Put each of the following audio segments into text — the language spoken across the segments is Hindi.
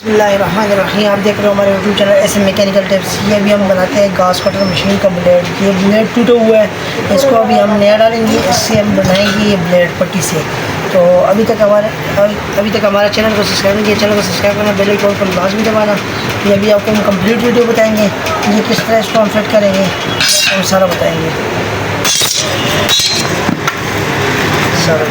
बिस्मिल्लाहिर्रहमानिर्रहीम। आप देख रहे हो हमारे यूट्यूब चैनल ऐसे मैकेनिकल टिप्स। ये अभी हम बनाते हैं घास कटर मशीन का ब्लेड। ये ब्लेड टूटा हुआ है, इसको अभी हम नया डालेंगे, इससे हम बनाएंगे ये ब्लेड पट्टी से। तो अभी तक हमारे चैनल को सब्सक्राइब नहीं किया, चैनल को सब्सक्राइब करना, बेल आइकन पर लाजमी दबाना। ये अभी आपको हम कंप्लीट वीडियो बताएंगे, ये किस तरह इसको हम फिट करेंगे, हम सारा बताएँगे सारा।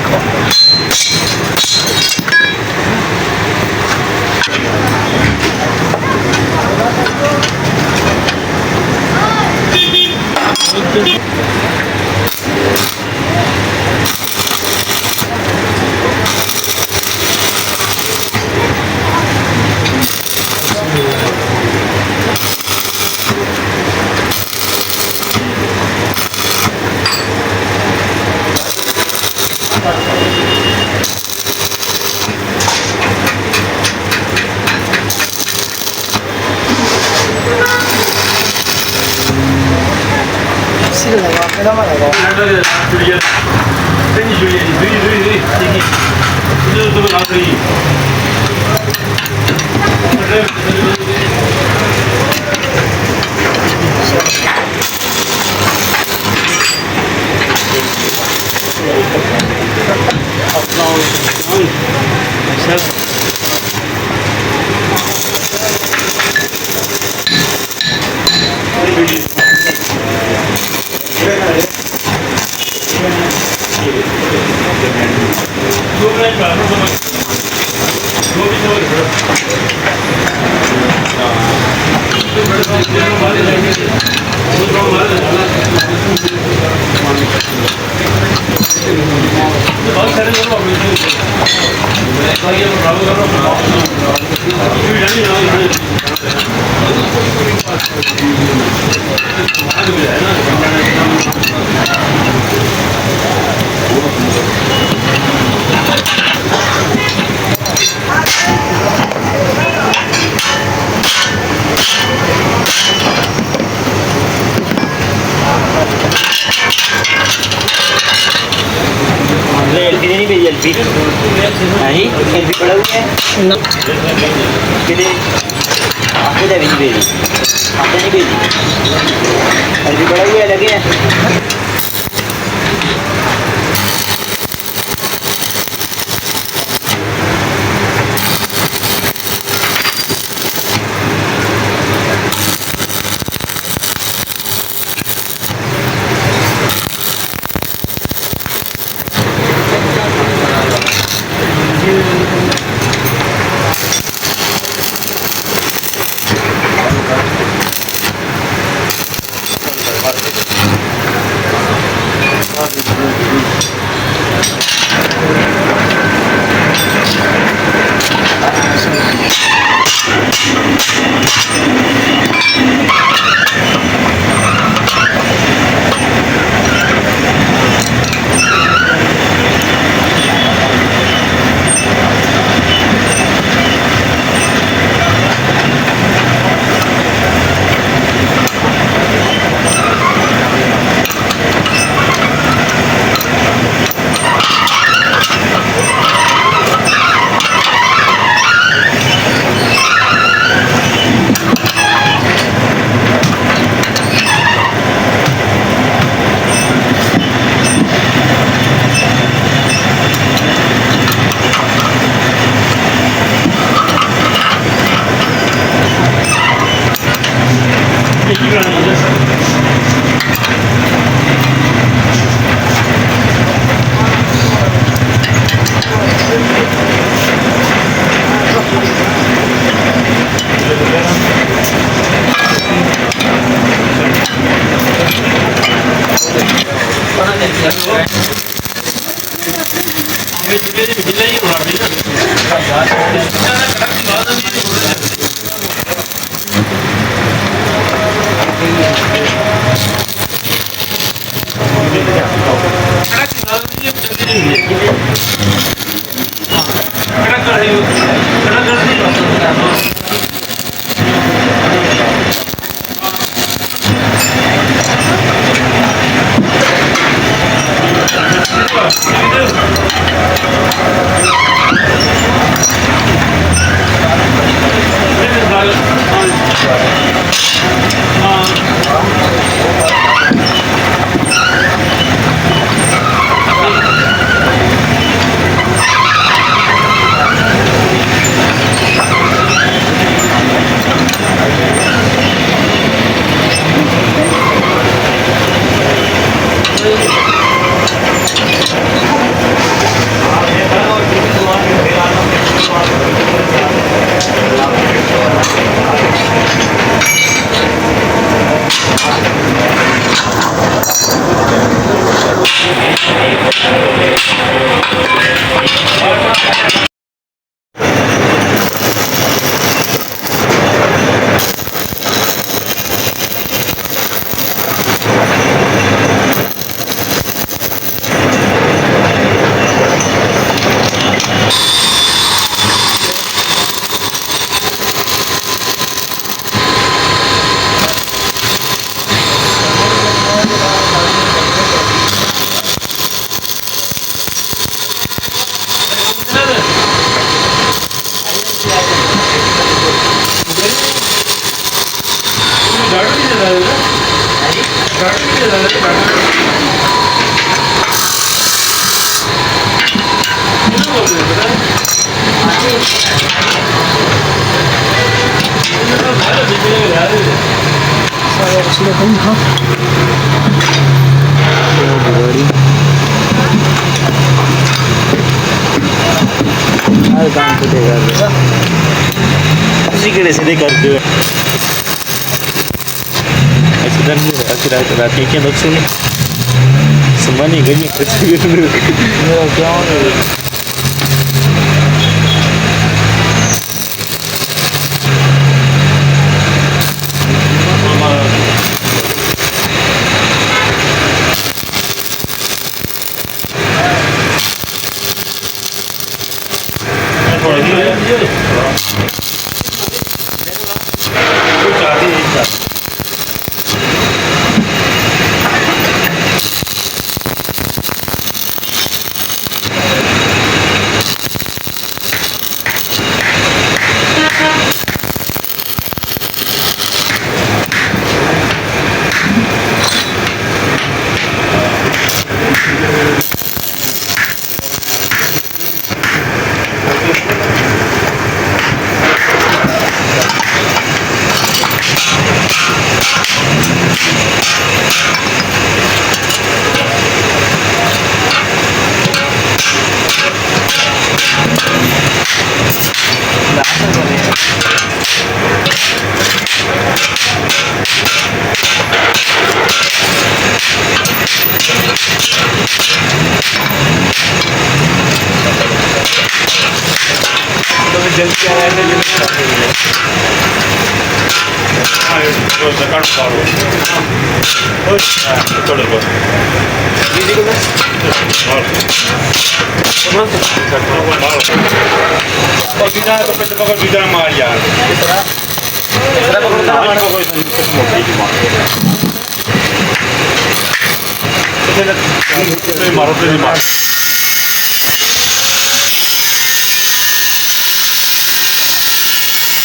एलपी नहीं एलपी पड़ा हुआ है किले आपको दे भी भेजी आपने नहीं भेजी एलपी पड़ा हुआ है लगे हैं। उसी के सीधे कर दो रात के लोग सुने सुमानी गई क्या जल्दी आ रहा है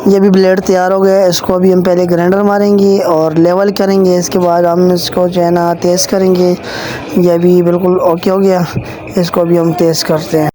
ये भी ब्लेड तैयार हो गया है। इसको अभी हम पहले ग्राइंडर मारेंगे और लेवल करेंगे। इसके बाद हम इसको जो है ना तेज़ करेंगे। ये भी बिल्कुल ओके हो गया। इसको अभी हम तेज़ करते हैं।